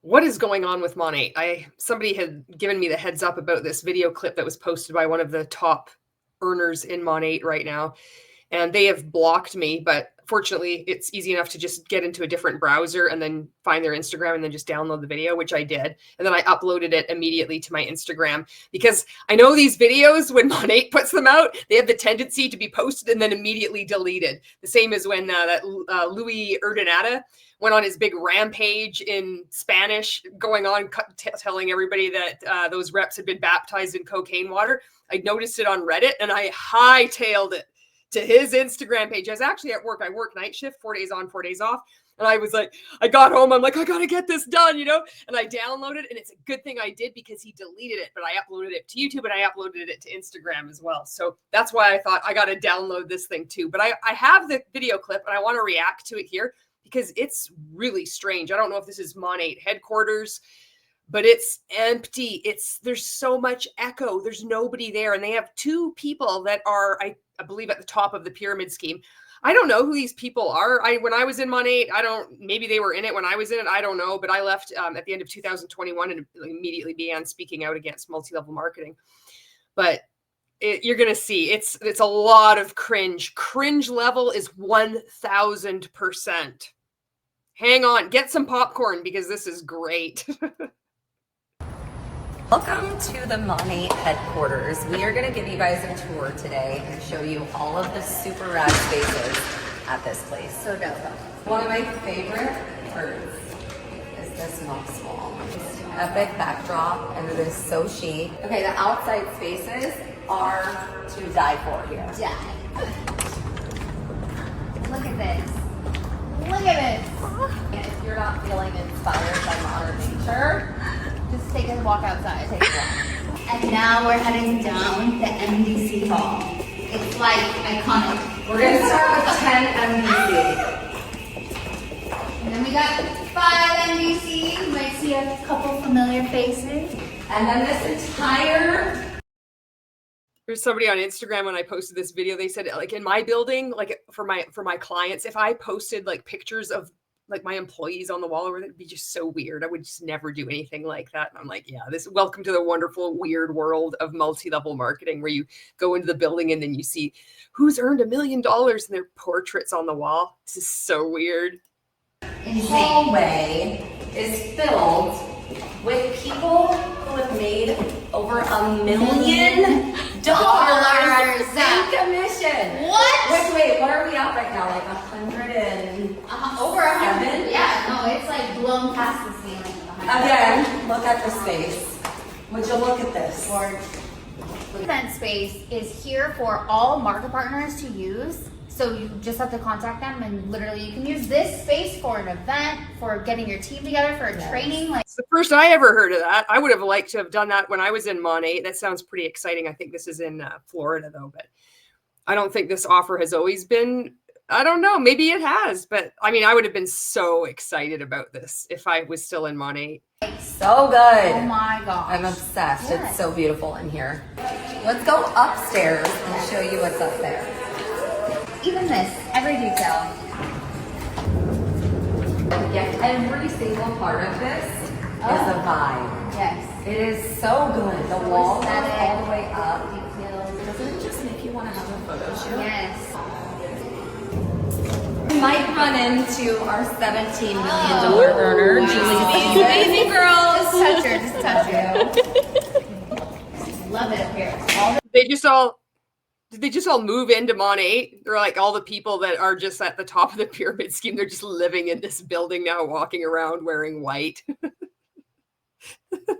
What is going on with Monat? Somebody had given me the heads up about this video clip that was posted by one of the top earners in Monat right now, and they have blocked me, but fortunately it's easy enough to just get into a different browser and then find their Instagram and then just download the video, which I did. And then I uploaded it immediately to my Instagram because I know these videos, when Monat puts them out, they have the tendency to be posted and then immediately deleted. The same as when Louis Urdaneta went on his big rampage in Spanish, going on telling everybody that those reps had been baptized in cocaine water. I noticed it on Reddit and I hightailed it to his Instagram page. I was actually at work. I work night shift, 4 days on, 4 days off. And I was like, I got home. I'm like, I got to get this done, you know? And I downloaded it. And it's a good thing I did because he deleted it. But I uploaded it to YouTube and I uploaded it to Instagram as well. So that's why I thought I got to download this thing too. But I have the video clip and I want to react to it here because it's really strange. I don't know if this is Monat headquarters, but it's empty. There's so much echo. There's nobody there. And they have two people that are, I believe, at the top of the pyramid scheme. I don't know who these people are. When I was in Monat, maybe they were in it when I was in it. I don't know. But I left at the end of 2021 and immediately began speaking out against multi-level marketing. But you're going to see it's a lot of cringe. Cringe level is 1000%. Hang on, get some popcorn because this is great. Welcome to the Monat headquarters. We are going to give you guys a tour today and show you all of the super rad spaces at this place. So dope. One of my favorite parts is this moss wall. It's an epic backdrop and it is so chic. Okay, the outside spaces are to die for here. Die. Look at this. Look at this. And if you're not feeling inspired by modern nature, just take a walk outside. Take a walk. And now we're heading down the MDC hall. It's like iconic. We're going to start with 10 MDC. And then we got 5 MDC. You might see a couple familiar faces. And then this entire... There's somebody on Instagram when I posted this video, they said, like, in my building, like for my clients, if I posted like pictures of like my employees on the wall, it'd be just so weird. I would just never do anything like that. And I'm like, yeah, welcome to the wonderful, weird world of multi-level marketing, where you go into the building and then you see who's earned $1 million and their portraits on the wall. This is so weird. The hallway is filled with people who have made over $1 million in commission. What? Wait, what are we at right now? Like 100 and over 100? Yeah, no, it's like blown past the ceiling. Again, look at the space. Would you look at this? Event space is here for all market partners to use. So you just have to contact them and literally you can use this space for an event, for getting your team together, for a training. Like, it's the first I ever heard of that. I would have liked to have done that when I was in Monat. That sounds pretty exciting. I think this is in Florida though, but I don't think this offer has always been, I don't know, maybe it has, but I mean, I would have been so excited about this if I was still in Monat. So good. oh my gosh. I'm obsessed. Yes. It's so beautiful in here. Let's go upstairs and show you what's up there. Even this, every detail. Yeah, every single part of this is a vibe. Yes. It is so good. The wall goes aesthetic. all the way up. Details. Doesn't it just make you want to have a photo shoot? Yes. We might run into our $17 million earner, wow. Julie. Baby girl. Just touch her, just touch her. Love it up here. Did they just all move into Monat? They're like all the people that are just at the top of the pyramid scheme. They're just living in this building now, walking around wearing white.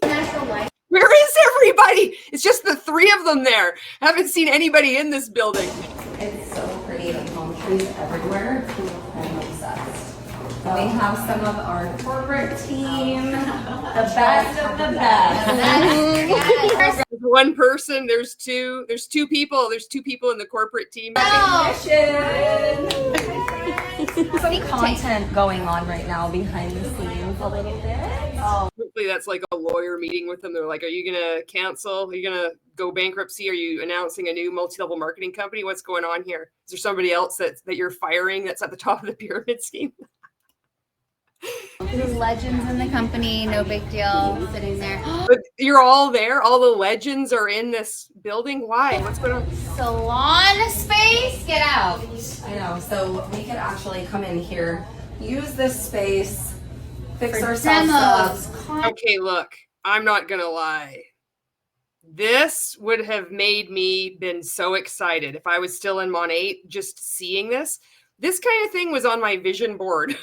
Natural light. Where is everybody? It's just the three of them there. I haven't seen anybody in this building. It's so pretty. The palm trees everywhere. I'm obsessed. We have some of our corporate team, the best of the best. There's one person, there's two people in the corporate team. Some content going on right now behind the scenes a little bit. Hopefully that's like a lawyer meeting with them. They're like, are you going to cancel? Are you going to go bankruptcy? Are you announcing a new multi-level marketing company? What's going on here? Is there somebody else that you're firing that's at the top of the pyramid scheme? Legends in the company, no big deal, sitting there. But you're all there? All the legends are in this building? Why? What's going on? Salon space, get out. I know, so we could actually come in here, use this space, fix ourselves up. Okay, look, I'm not gonna lie. This would have made me been so excited if I was still in Monat, just seeing this. This kind of thing was on my vision board.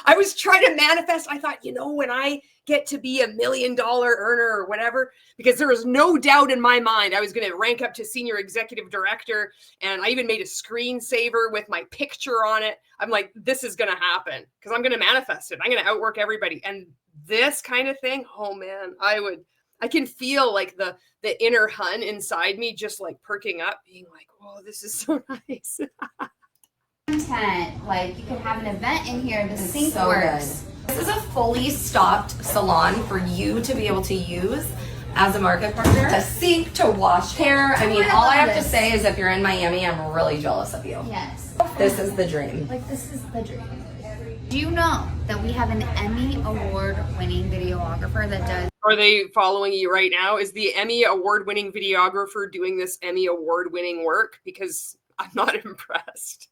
I was trying to manifest. I thought, when I get to be $1 million earner or whatever, because there was no doubt in my mind I was going to rank up to senior executive director. And I even made a screensaver with my picture on it. I'm like, this is going to happen because I'm going to manifest it. I'm going to outwork everybody. And this kind of thing, oh man, I can feel like the inner Hun inside me just like perking up, being like, whoa, this is so nice. Content, like you could have an event in here. The sync so works. Good. This is a fully stocked salon for you to be able to use as a market partner, to sync, to wash hair. I mean, all I have to say is if you're in Miami, I'm really jealous of you. Yes. This is the dream. Like, this is the dream. Do you know that we have an Emmy award-winning videographer that does... Are they following you right now? Is the Emmy award-winning videographer doing this Emmy award-winning work? Because I'm not impressed.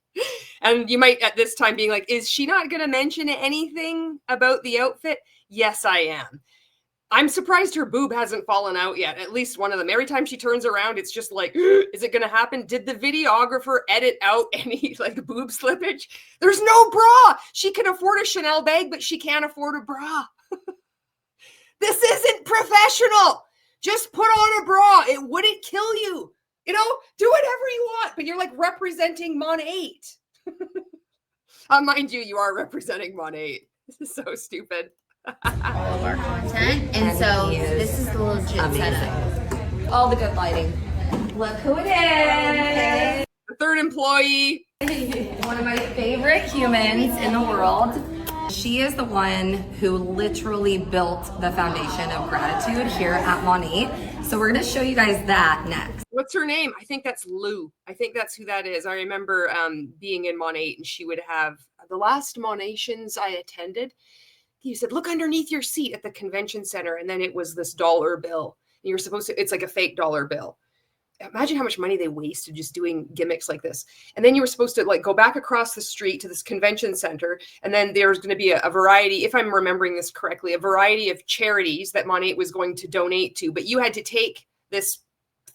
And you might at this time being like, is she not going to mention anything about the outfit? Yes, I am. I'm surprised her boob hasn't fallen out yet. At least one of them. Every time she turns around, it's just like, is it going to happen? Did the videographer edit out any like boob slippage? There's no bra. She can afford a Chanel bag, but she can't afford a bra. This isn't professional. Just put on a bra. It wouldn't kill you. Do whatever you want, but you're like representing Monat. Mind you are representing Monat. This is so stupid. all of our content, and so this is the legit setup. All the good lighting. Look who it is. The third employee. One of my favorite humans in the world. She is the one who literally built the foundation of gratitude here at Monat. So we're going to show you guys that next. What's her name? I think that's Lou. I think that's who that is. I remember being in Monat, and she would have the last Monatians I attended. He said, look underneath your seat at the convention center. And then it was this dollar bill. And you're supposed to, it's like a fake dollar bill. Imagine how much money they wasted just doing gimmicks like this. And then you were supposed to like go back across the street to this convention center. And then there's going to be a variety, if I'm remembering this correctly, a variety of charities that Monat was going to donate to. But you had to take this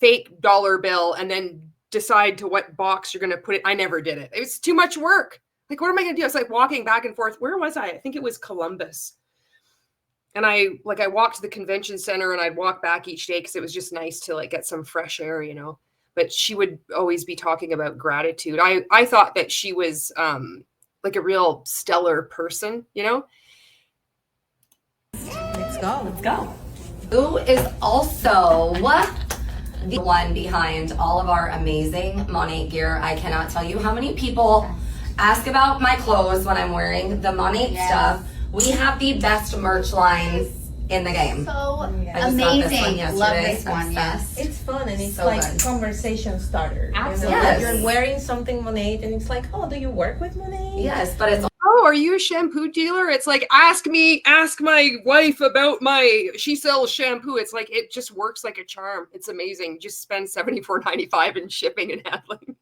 fake dollar bill and then decide to what box you're going to put it. I never did it. It was too much work. Like, what am I going to do? I was like walking back and forth. Where was I? I think it was Columbus. And I walked to the convention center and I'd walk back each day because it was just nice to like get some fresh air, But she would always be talking about gratitude. I thought that she was like a real stellar person, Let's go. Who is also the one behind all of our amazing Monat gear. I cannot tell you how many people ask about my clothes when I'm wearing the Monat stuff. We have the best merch lines in the game. So amazing. Love this one, yes. It's fun and it's so like good. Conversation starter. Absolutely. Yes. You're wearing something Monat and it's like, oh, do you work with Monat? Yes, but it's Oh, are you a shampoo dealer? It's like, ask my wife about she sells shampoo. It's like, it just works like a charm. It's amazing. Just spend $74.95 in shipping and handling.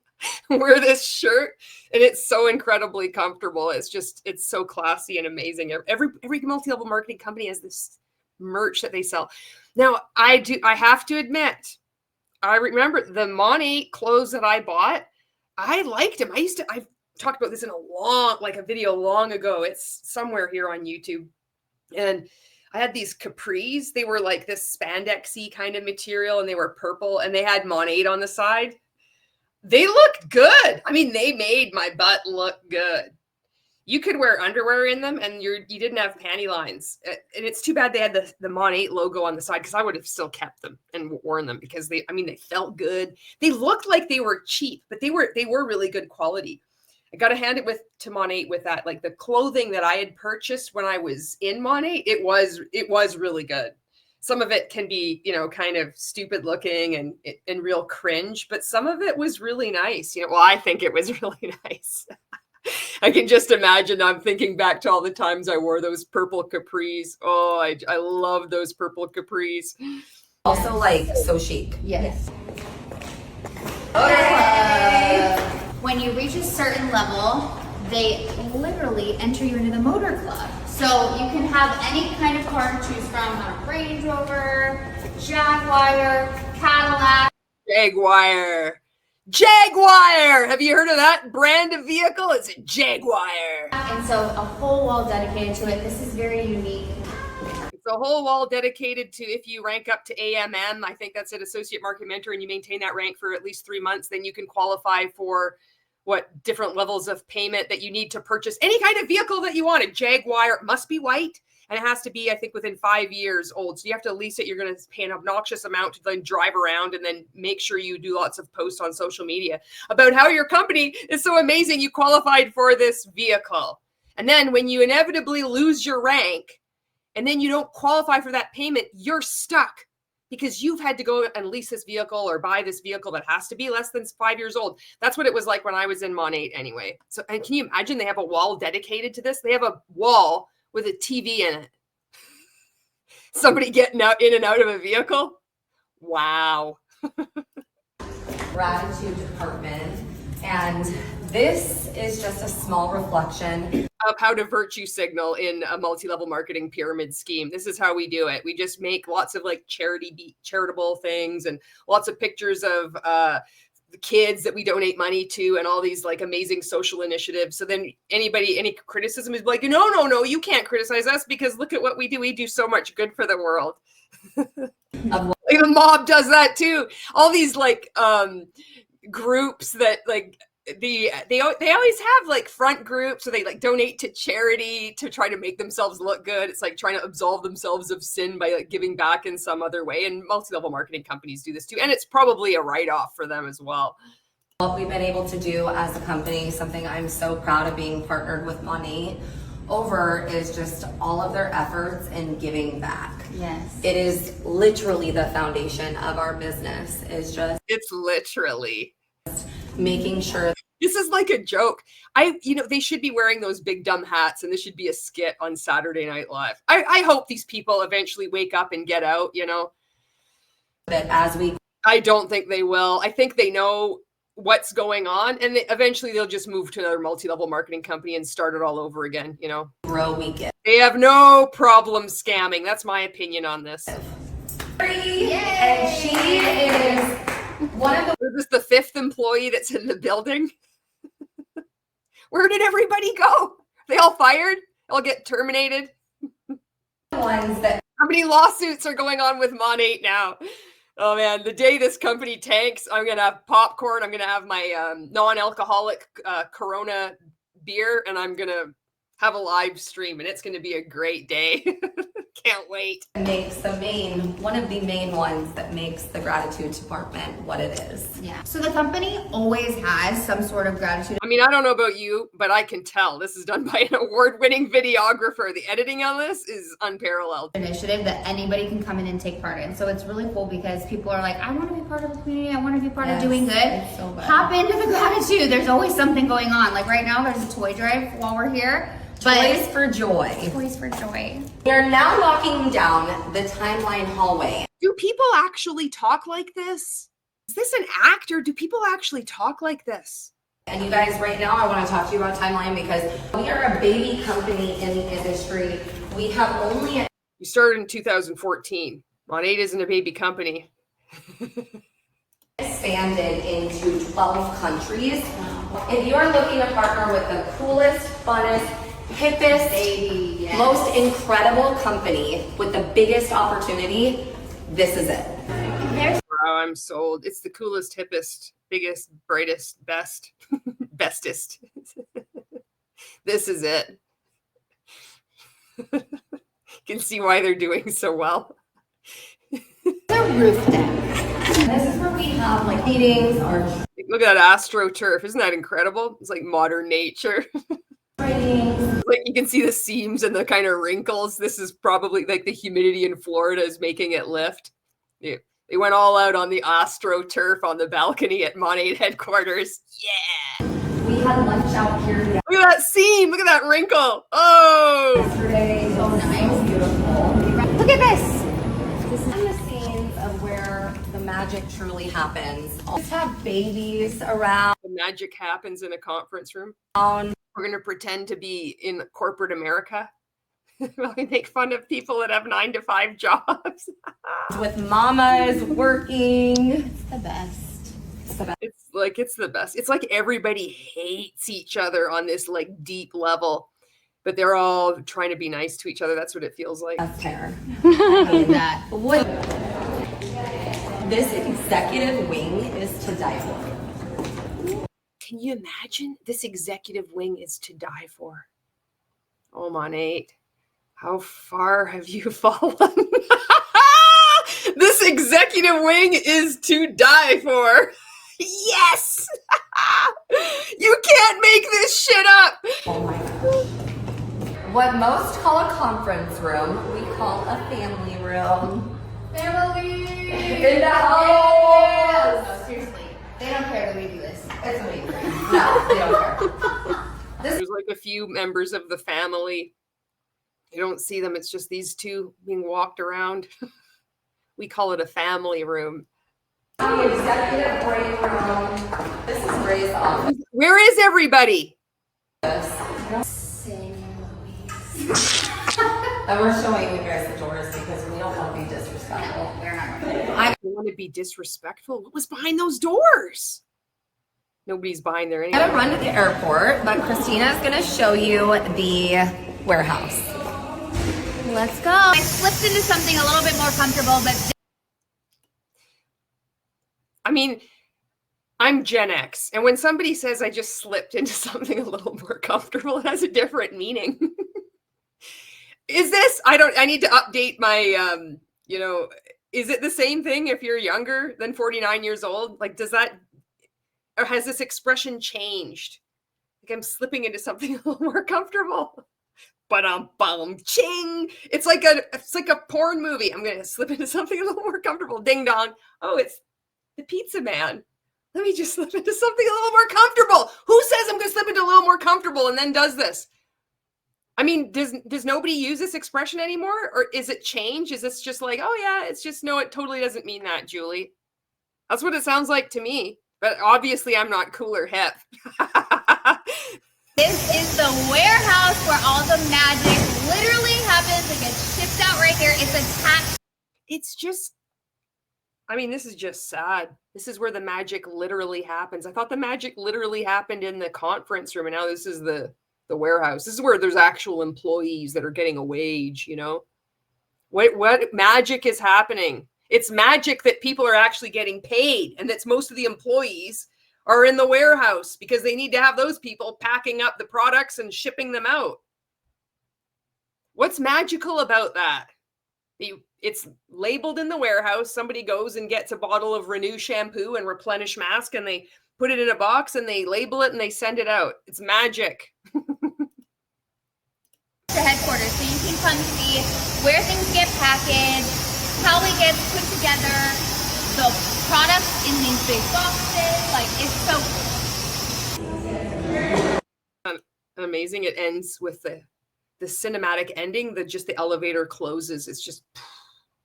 Wear this shirt and it's so incredibly comfortable. It's so classy and amazing. Every multi-level marketing company has this merch that they sell. Now, I have to admit, I remember the Monat clothes that I bought. I liked them. I've talked about this in a video long ago. It's somewhere here on YouTube. And I had these capris. They were like this spandexy kind of material and they were purple and they had Monat on the side. They looked good. I mean, they made my butt look good. You could wear underwear in them and you didn't have panty lines. And it's too bad they had the Monat logo on the side because I would have still kept them and worn them because they felt good. They looked like they were cheap, but they were really good quality. I got to hand it to Monat with that. Like the clothing that I had purchased when I was in Monat, it was really good. Some of it can be, kind of stupid looking and real cringe, but some of it was really nice. Well, I think it was really nice. I can just imagine. I'm thinking back to all the times I wore those purple capris. Oh, I love those purple capris. Also like so chic. Yes. Okay. When you reach a certain level, they literally enter you into the motor club. So you can have any kind of car to choose from, a Range Rover, Jaguar, Cadillac. Jaguar. Jaguar! Have you heard of that brand of vehicle? It's a Jaguar. And so a whole wall dedicated to it. This is very unique. It's a whole wall dedicated to, if you rank up to AMM, I think that's an Associate Market Mentor, and you maintain that rank for at least 3 months, then you can qualify for different levels of payment that you need to purchase any kind of vehicle that you want. A Jaguar must be white, and it has to be, I think, within 5 years old. So you have to lease it. You're going to pay an obnoxious amount to then drive around, and then make sure you do lots of posts on social media about how your company is so amazing you qualified for this vehicle. And then when you inevitably lose your rank and then you don't qualify for that payment, you're stuck, because you've had to go and lease this vehicle or buy this vehicle that has to be less than 5 years old. That's what it was like when I was in Monat anyway. So, and can you imagine they have a wall dedicated to this? They have a wall with a TV in it. Somebody getting out in and out of a vehicle. Wow. Gratitude department. And this is just a small reflection of how to virtue signal in a multi-level marketing pyramid scheme. This is how we do it. We just make lots of like charitable things and lots of pictures of the kids that we donate money to and all these like amazing social initiatives. So then any criticism is like, no, you can't criticize us because look at what we do. We do so much good for the world. Like the mob does that too. All these like groups that like they always have like front groups, so they like donate to charity to try to make themselves look good. It's like trying to absolve themselves of sin by like giving back in some other way. And multi-level marketing companies do this too, and it's probably a write-off for them as well. What we've been able to do as a company, something I'm so proud of being partnered with Monat over, is just all of their efforts in giving back. Yes. It is literally the foundation of our business. It's literally making sure. This is like a joke. They should be wearing those big dumb hats, and this should be a skit on Saturday Night Live. I hope these people eventually wake up and get out, That I don't think they will. I think they know what's going on, and eventually they'll just move to another multi-level marketing company and start it all over again, grow, we get. They have no problem scamming. That's my opinion on this. Yay! And she is one of the. Is this the fifth employee that's in the building? Where did everybody go? They all fired? All get terminated? Ones that. How many lawsuits are going on with Monat now? Oh man, the day this company tanks, I'm going to have popcorn. I'm going to have my non-alcoholic Corona beer, and I'm going to have a live stream, and it's going to be a great day. Can't wait. Makes one of the main ones that makes the gratitude department what it is. Yeah. So the company always has some sort of gratitude. I mean, I don't know about you, but I can tell this is done by an award-winning videographer. The editing on this is unparalleled. Initiative that anybody can come in and take part in. So it's really cool because people are like, I want to be part of the community. I want to be part of doing good. It's so good. Hop into the gratitude. There's always something going on. Like right now, there's a toy drive while we're here. Toys for joy. Toys for joy. We are now walking down the timeline hallway. Do people actually talk like this? Is this an act, or do people actually talk like this? And you guys, right now, I want to talk to you about Timeline because we are a baby company in the industry. We have only. You started in 2014. Monat isn't a baby company. Expanded into 12 countries. Wow. If you are looking to partner with the coolest, funnest, hippest, most incredible company with the biggest opportunity, this is it. Wow, I'm sold. It's the coolest, hippest, biggest, brightest, best, bestest. This is it. You can see why they're doing so well. The roof deck. This is where we have like meetings or look at that AstroTurf. Isn't that incredible? It's like modern nature. Like you can see the seams and the kind of wrinkles. This is probably like the humidity in Florida is making it lift. Yeah. They went all out on the AstroTurf on the balcony at Monat headquarters. Yeah. We had lunch out here together. Look at that seam. Look at that wrinkle. Oh. Yesterday, so nice, beautiful. Look at this. This is the scenes of where the magic truly happens. Let's have babies around. The magic happens in a conference room. We're going to pretend to be in corporate America. We make fun of people that have 9-to-5 jobs. With mamas working. It's the best. It's the best. It's the best. It's like everybody hates each other on this like deep level, but they're all trying to be nice to each other. That's what it feels like. That's fair. I hate that. What? This executive wing is to die for. Can you imagine? This executive wing is to die for. Oh, Monat, how far have you fallen? This executive wing is to die for. Yes! You can't make this shit up. Oh my gosh. What most call a conference room, we call a family room. Family! In the house! No, seriously. They don't care that we do this. It's amazing. No, they don't care. There's like a few members of the family. You don't see them. It's just these two being walked around. We call it a family room. The executive brain room. This is Ray's office. Where is everybody? St. Louis. And we're showing you guys the doors because we don't want to be disrespectful. We're not. I don't want to be disrespectful. What was behind those doors? Nobody's buying there I'm anyway. gonna run to the airport, but Christina's gonna show you the warehouse. Let's go. I slipped into something a little bit more comfortable, but I mean, I'm Gen X, and when somebody says I just slipped into something a little more comfortable, it has a different meaning. Is this, I need to update my, is it the same thing if you're younger than 49 years old? Like, does that, or has this expression changed? Like I'm slipping into something a little more comfortable. But ching. It's like a porn movie. I'm gonna slip into something a little more comfortable. Ding dong. Oh, it's the pizza man. Let me just slip into something a little more comfortable. Who says I'm gonna slip into a little more comfortable and then does this? I mean, does nobody use this expression anymore? Or is it change? Is this just like, oh yeah, it's just, no, it totally doesn't mean that, Julie. That's what it sounds like to me. But obviously I'm not cool or hip. this is the warehouse where all the magic literally happens. It gets shipped out right here. It's attached. It's just, I mean, this is just sad. This is where the magic literally happens. I thought the magic literally happened in the conference room, and now this is the warehouse. This is where there's actual employees that are getting a wage, you know? What magic is happening? It's magic that people are actually getting paid, and that's most of the employees are in the warehouse because they need to have those people packing up the products and shipping them out. What's magical about that? It's labeled in the warehouse. Somebody goes and gets a bottle of Renew shampoo and Replenish mask, and they put it in a box and they label it and they send it out. It's magic. The headquarters, so you can come see where things get packaged, how it gets put together, the products in these big boxes. Like, it's so amazing. It ends with the cinematic ending. Just the elevator closes. It's just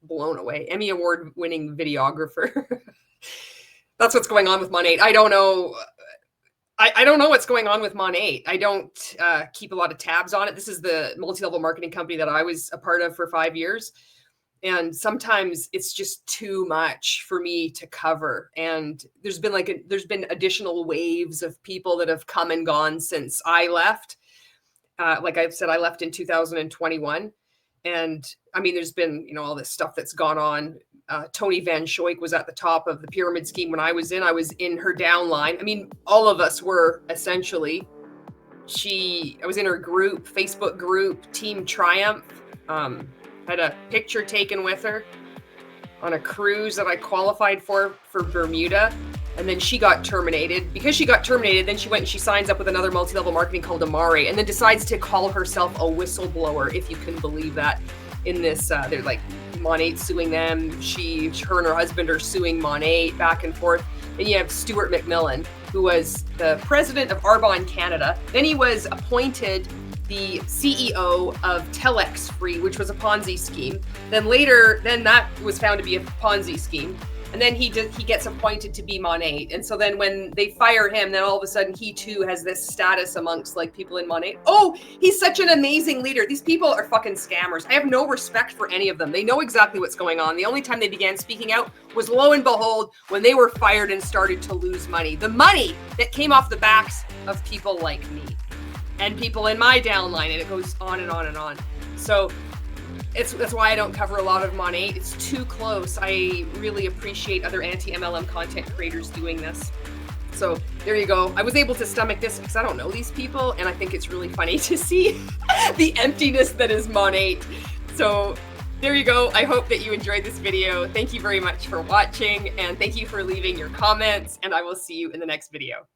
blown away. Emmy Award winning videographer. That's what's going on with Monat. I don't know. I don't know what's going on with Monat. I don't keep a lot of tabs on it. This is the multi-level marketing company that I was a part of for 5 years. And sometimes it's just too much for me to cover. And there's been additional waves of people that have come and gone since I left. Like I've said, I left in 2021. And I mean, there's been, all this stuff that's gone on. Tony Van Schoik was at the top of the pyramid scheme when I was in her downline. I mean, all of us were essentially. I was in her group, Facebook group, Team Triumph. Had a picture taken with her on a cruise that I qualified for Bermuda. And then she got terminated. Because she got terminated, then she went and she signs up with another multi-level marketing called Amare, and then decides to call herself a whistleblower, if you can believe that. In this, they're like Monat suing them. Her and her husband are suing Monat back and forth. Then you have Stuart McMillan, who was the president of Arbonne Canada. Then he was appointed the CEO of Telex Free, which was a Ponzi scheme. Then later, that was found to be a Ponzi scheme. And then he gets appointed to be Monat. And so then when they fire him, then all of a sudden he too has this status amongst like people in Monat. Oh, he's such an amazing leader. These people are fucking scammers. I have no respect for any of them. They know exactly what's going on. The only time they began speaking out was, lo and behold, when they were fired and started to lose money. The money that came off the backs of people like me and people in my downline, and it goes on and on and on. So that's why I don't cover a lot of Monat. It's too close. I really appreciate other anti-MLM content creators doing this. So there you go. I was able to stomach this because I don't know these people, and I think it's really funny to see the emptiness that is Monat. So there you go. I hope that you enjoyed this video. Thank you very much for watching, and thank you for leaving your comments, and I will see you in the next video.